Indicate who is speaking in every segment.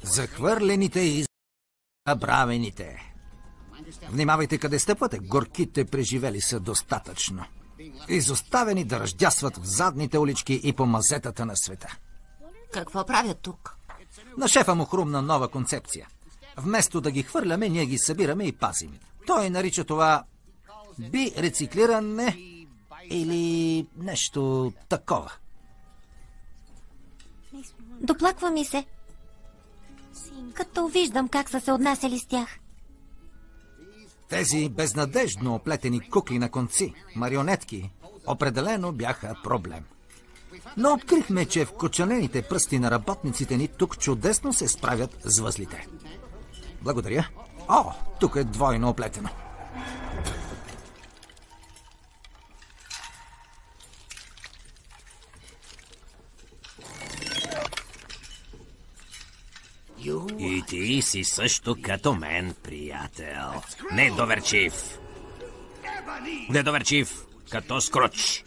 Speaker 1: Захвърлените и забравените. Внимавайте къде стъпвате. Горките преживели са достатъчно. Изоставени да ръждясват в задните улички и по мазетата на света.
Speaker 2: Какво правят тук?
Speaker 1: На шефа му хрумна нова концепция. Вместо да ги хвърляме, ние ги събираме и пазим. Той нарича това бирециклиране или нещо такова.
Speaker 3: Доплаква ми се, като виждам как са се отнасяли с тях.
Speaker 1: Тези безнадеждно оплетени кукли на конци, марионетки, определено бяха проблем. Но открихме, че вкоченените пръсти на работниците ни тук чудесно се справят с възлите. Благодаря. О, тук е двойно оплетено.
Speaker 4: И ти си също като мен, приятел. Недоверчив. Недоверчив, като Скруч.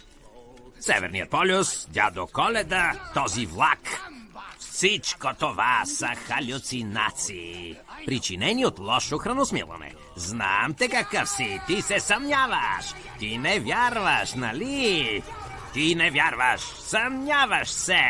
Speaker 4: Северният полюс, дядо Коледа, този влак. Всичко това са халюцинации, причинени от лошо храносмилане. Знам те какъв си, ти се съмняваш. Ти не вярваш, нали? Ти не вярваш, съмняваш се.